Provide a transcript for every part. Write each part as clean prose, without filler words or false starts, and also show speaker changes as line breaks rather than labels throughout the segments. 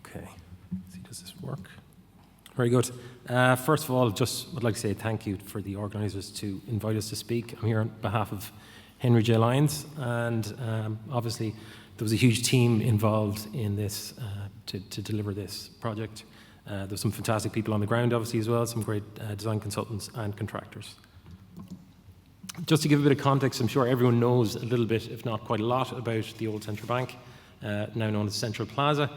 Okay, let's see, does this work? Very good. First of all, just would like to say thank you for the organisers to invite us to speak. I'm here on behalf of Henry J. Lyons, and obviously there was a huge team involved in this to deliver this project. There's some fantastic people on the ground, obviously, as well, some great design consultants and contractors. Just to give a bit of context, I'm sure everyone knows a little bit, if not quite a lot, about the old Central Bank, now known as Central Plaza.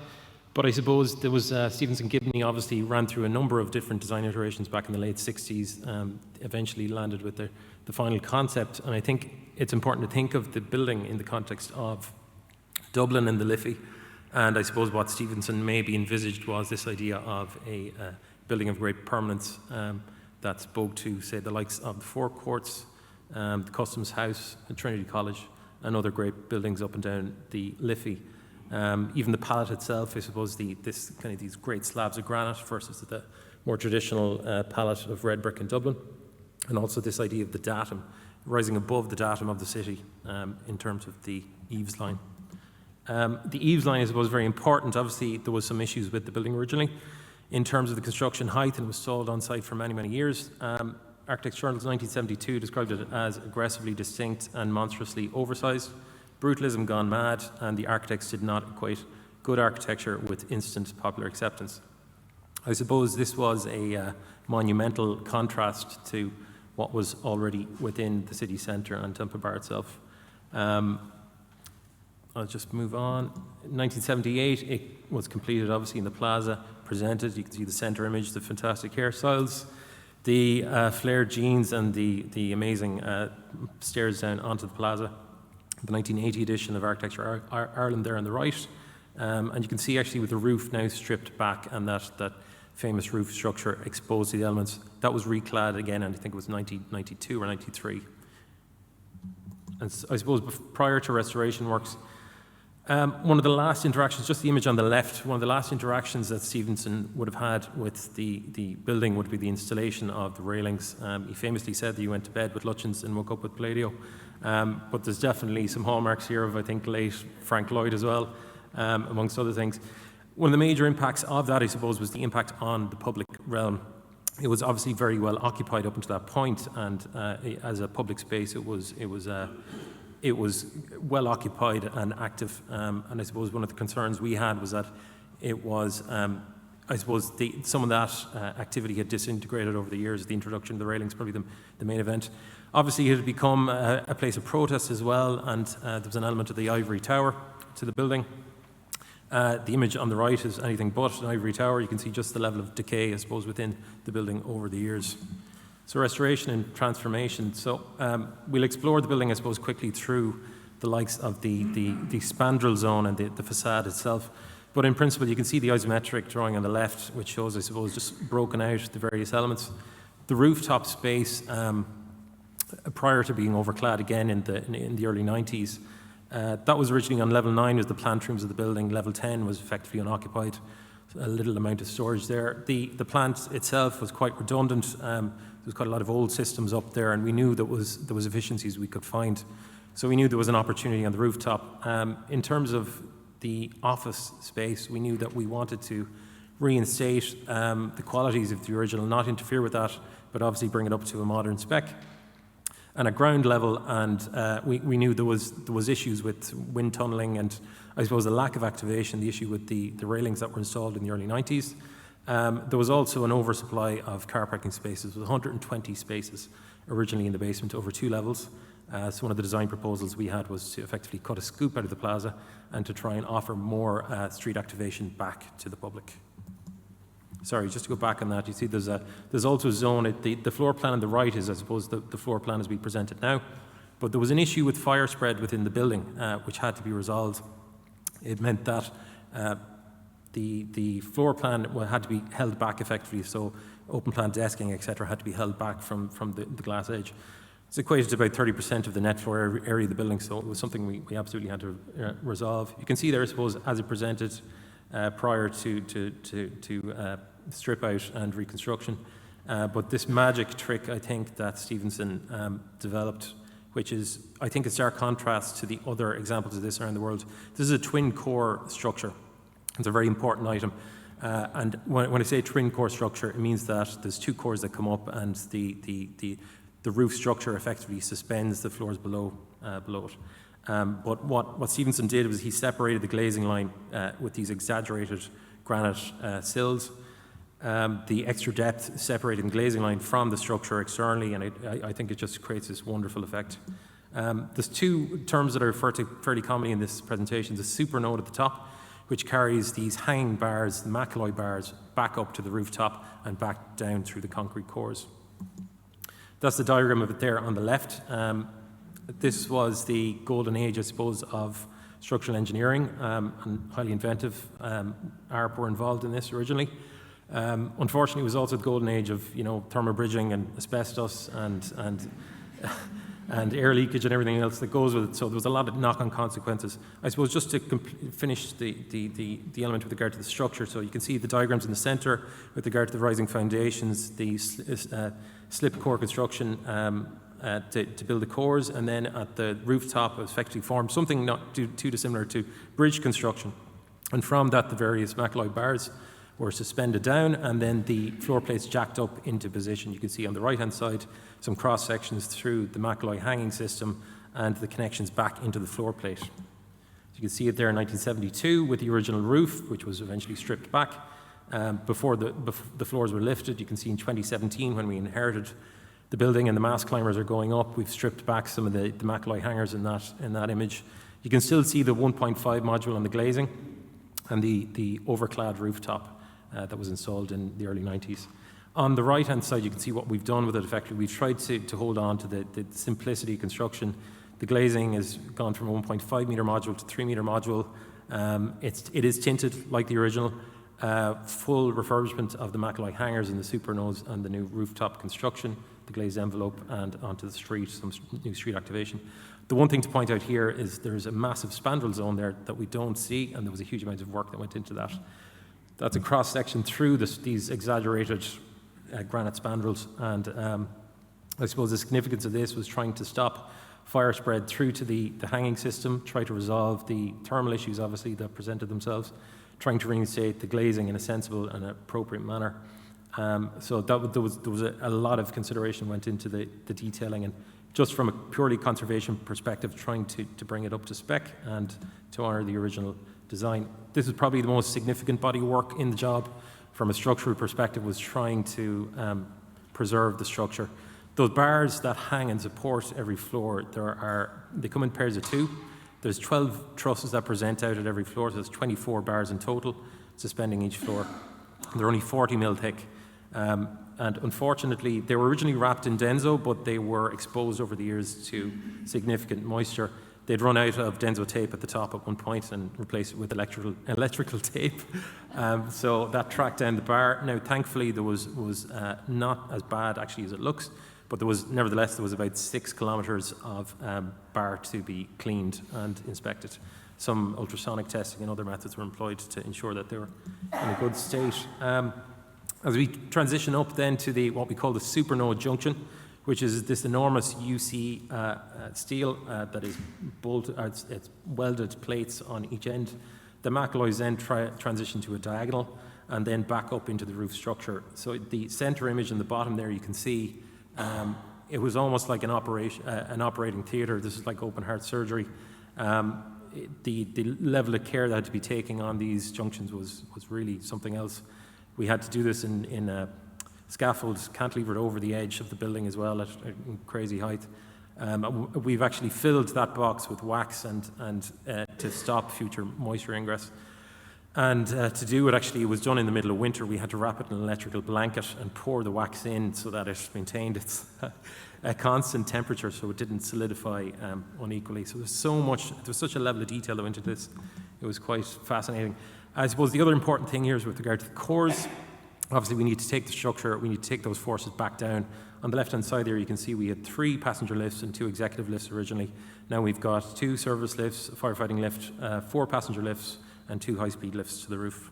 But I suppose there was Stephenson Gibney obviously ran through a number of different design iterations back in the late 60s, eventually landed with the final concept. And I think it's important to think of the building in the context of Dublin and the Liffey. And I suppose what Stephenson maybe envisaged was this idea of a building of great permanence that spoke to, say, the likes of the Four Courts, the Customs House, the Trinity College, and other great buildings up and down the Liffey. Even the palette itself, I suppose, these great slabs of granite versus the more traditional palette of red brick in Dublin, and also this idea of the datum rising above the datum of the city in terms of the eaves line. The eaves line, I suppose, is very important. Obviously, there was some issues with the building originally in terms of the construction height, and was stalled on site for many, many years. Architects Journal's 1972 described it as aggressively distinct and monstrously oversized. Brutalism gone mad, and the architects did not equate good architecture with instant popular acceptance. I suppose this was a monumental contrast to what was already within the city centre and Temple Bar itself. I'll just move on. In 1978, it was completed, obviously, in the Plaza, presented. You can see the centre image, the fantastic hairstyles, the flared jeans, and the amazing stairs down onto the Plaza. The 1980 edition of Architecture Ireland there on the right. And you can see actually with the roof now stripped back and that famous roof structure exposed to the elements. That was reclad again, and I think it was 1992 or 93. And I suppose prior to restoration works, one of the last interactions, just the image on the left, one of the last interactions that Stephenson would have had with the building would be the installation of the railings. He famously said that he went to bed with Lutyens and woke up with Palladio. But there's definitely some hallmarks here of, I think, late Frank Lloyd as well, amongst other things. One of the major impacts of that, I suppose, was the impact on the public realm. It was obviously very well occupied up until that point, and as a public space, it was well occupied and active. And I suppose one of the concerns we had was that it was, I suppose, some of that activity had disintegrated over the years. The introduction of the railings, probably the main event. Obviously, it had become a place of protest as well, and there was an element of the ivory tower to the building. The image on the right is anything but an ivory tower. You can see just the level of decay, I suppose, within the building over the years. So restoration and transformation. So we'll explore the building, I suppose, quickly through the likes of the spandrel zone and the facade itself. But in principle, you can see the isometric drawing on the left, which shows, I suppose, just broken out the various elements. The rooftop space, prior to being overclad again in the early 90s, that was originally on level 9 was the plant rooms of the building. Level 10 was effectively unoccupied. A little amount of storage there. The plant itself was quite redundant. There was quite a lot of old systems up there, and we knew there was efficiencies we could find. So we knew there was an opportunity on the rooftop. In terms of the office space, we knew that we wanted to reinstate the qualities of the original, not interfere with that, but obviously bring it up to a modern spec. And at ground level, and we knew there was issues with wind tunnelling and I suppose the lack of activation, the issue with the railings that were installed in the early 90s. There was also an oversupply of car parking spaces, with 120 spaces originally in the basement over 2 levels. So one of the design proposals we had was to effectively cut a scoop out of the plaza and to try and offer more street activation back to the public. Sorry, just to go back on that, you see there's also a zone, the floor plan on the right is, I suppose, the floor plan as we present it now. But there was an issue with fire spread within the building, which had to be resolved. It meant that the floor plan had to be held back effectively, so open plan desking, etc., had to be held back from the glass edge. It's equated to about 30% of the net floor area of the building, so it was something we absolutely had to resolve. You can see there, I suppose, as it presented prior to strip out and reconstruction. But this magic trick, I think, that Stephenson developed, which is, I think, a stark contrast to the other examples of this around the world. This is a twin core structure. It's a very important item. And when I say twin core structure, it means that there's 2 cores that come up, and the roof structure effectively suspends the floors below it. But what Stephenson did was he separated the glazing line with these exaggerated granite sills. The extra depth separating the glazing line from the structure externally, and I think it just creates this wonderful effect. There's 2 terms that are referred to fairly commonly in this presentation. The super node at the top, which carries these hanging bars, the McAloy bars, back up to the rooftop and back down through the concrete cores. That's the diagram of it there on the left. This was the golden age, I suppose, of structural engineering, and highly inventive. ARP were involved in this originally. Unfortunately, it was also the golden age of thermal bridging and asbestos and air leakage and everything else that goes with it. So there was a lot of knock-on consequences. I suppose just to finish the element with regard to the structure, so you can see the diagrams in the centre with regard to the rising foundations, the slip core construction to build the cores, and then at the rooftop it was effectively formed something not too dissimilar to bridge construction. And from that, the various McAloy bars were suspended down, and then the floor plates jacked up into position. You can see on the right-hand side some cross-sections through the McAloy hanging system and the connections back into the floor plate. So you can see it there in 1972 with the original roof, which was eventually stripped back before the floors were lifted. You can see in 2017 when we inherited the building and the mast climbers are going up, we've stripped back some of the McAloy hangers in that image. You can still see the 1.5 module on the glazing and the overclad rooftop that was installed in the early 90s. On the right-hand side, you can see what we've done with it effectively. We've tried to hold on to the simplicity of construction. The glazing has gone from a 1.5 metre module to 3 metre module. It is tinted like the original. Full refurbishment of the McAloy hangers and the super nodes and the new rooftop construction, the glazed envelope, and onto the street, some new street activation. The one thing to point out here is there's a massive spandrel zone there that we don't see, and there was a huge amount of work that went into that. That's a cross-section through these exaggerated granite spandrels, and I suppose the significance of this was trying to stop fire spread through to the hanging system, try to resolve the thermal issues, obviously, that presented themselves, trying to reinstate the glazing in a sensible and appropriate manner. So there was a lot of consideration went into the detailing, and just from a purely conservation perspective, trying to bring it up to spec and to honour the original design. This is probably the most significant body of work in the job from a structural perspective, was trying to preserve the structure. Those bars that hang and support every floor, they come in pairs of 2. There's 12 trusses that present out at every floor, so there's 24 bars in total suspending each floor. They're only 40 mil thick. And unfortunately, they were originally wrapped in Denso, but they were exposed over the years to significant moisture. They'd run out of Denso tape at the top at one point and replaced it with electrical tape. So that tracked down the bar. Now, thankfully, there was not as bad actually as it looks, but nevertheless, there was about 6 kilometres of bar to be cleaned and inspected. Some ultrasonic testing and other methods were employed to ensure that they were in a good state. As we transition up then to what we call the supernode junction, which is this enormous UC steel that is it's welded plates on each end. The McAloys then transition to a diagonal and then back up into the roof structure. So the center image in the bottom there, you can see it was almost like an operating theatre. This is like open heart surgery. The level of care that had to be taken on these junctions was really something else. We had to do this in scaffolds cantilevered over the edge of the building as well at a crazy height. We've actually filled that box with wax and to stop future moisture ingress. And to do it, actually, it was done in the middle of winter. We had to wrap it in an electrical blanket and pour the wax in so that it maintained its a constant temperature so it didn't solidify unequally. So there was such a level of detail that went into this. It was quite fascinating. I suppose the other important thing here is with regard to the cores. Obviously, we need to take the structure, we need to take those forces back down. On the left-hand side there, you can see we had 3 passenger lifts and 2 executive lifts originally. Now we've got 2 service lifts, a firefighting lift, 4 passenger lifts, and 2 high-speed lifts to the roof.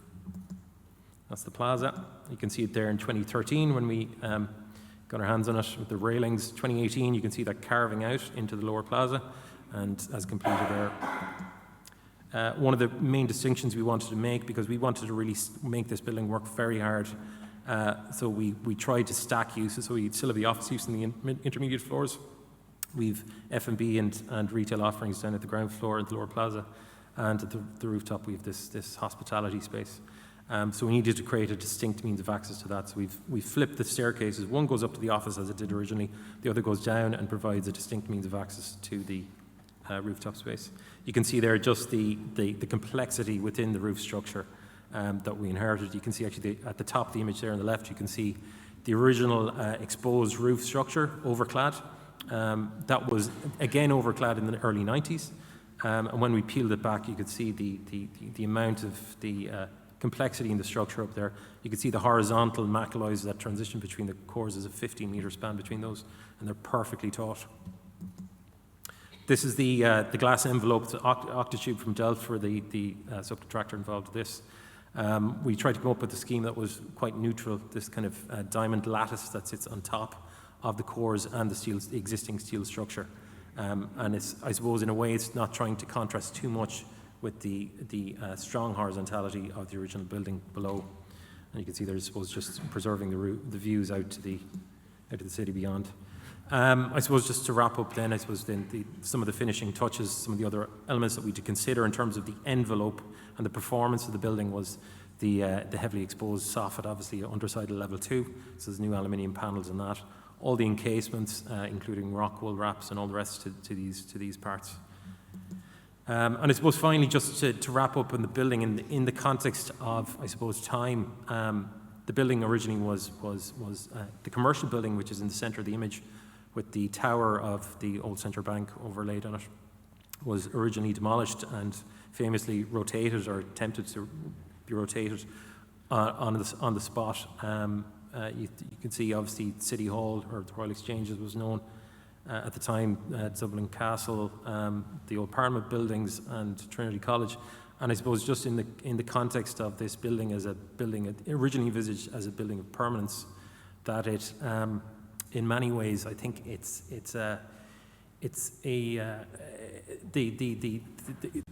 That's the Plaza. You can see it there in 2013 when we got our hands on it with the railings. 2018, you can see that carving out into the lower Plaza and as completed there. One of the main distinctions we wanted to make, because we wanted to really make this building work very hard, so we tried to stack uses, so we still have the office use in the intermediate floors. We've F&B and retail offerings down at the ground floor and the lower plaza, and at the rooftop we have this hospitality space. So we needed to create a distinct means of access to that. So we've flipped the staircases. One goes up to the office as it did originally. The other goes down and provides a distinct means of access to the rooftop space. You can see there just the complexity within the roof structure that we inherited. You can see actually at the top of the image there on the left, you can see the original exposed roof structure, overclad. That was again overclad in the early 90s. And when we peeled it back, you could see the amount of the complexity in the structure up there. You can see the horizontal macaloids that transition between the cores. Is a 15-meter span between those, and they're perfectly taut. This is the glass envelope, the octotube from Delft for the subcontractor involved with this. We tried to come up with a scheme that was quite neutral, this kind of diamond lattice that sits on top of the cores and the existing steel structure. And it's, I suppose, in a way, it's not trying to contrast too much with the strong horizontality of the original building below. And you can see there's, I suppose, just preserving the views out to the city beyond. I suppose just to wrap up then, I suppose then some of the finishing touches, some of the other elements that we to consider in terms of the envelope and the performance of the building was the heavily exposed soffit, obviously underside of level 2, so there's new aluminium panels in that. All the encasements, including rock wool wraps and all the rest to these parts. And I suppose finally, just to wrap up on the building in the context of, I suppose, time, the building originally was the commercial building, which is in the centre of the image, with the tower of the old central bank overlaid on it, was originally demolished and famously rotated, or attempted to be rotated on the spot. You can see obviously City Hall, or the Royal Exchange as was known at the time, Dublin Castle, the old Parliament buildings and Trinity College. And I suppose just in the context of this building as a building originally envisaged as a building of permanence, that it in many ways I think the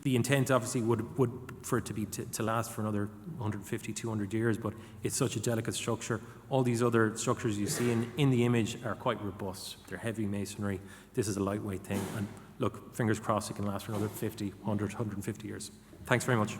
intent obviously would for it to be to last for another 150, 200 years, but it's such a delicate structure. All these other structures you see in the image are quite robust. They're heavy masonry. This is a lightweight thing. And look, fingers crossed it can last for another 50, 100, 150 years. Thanks very much.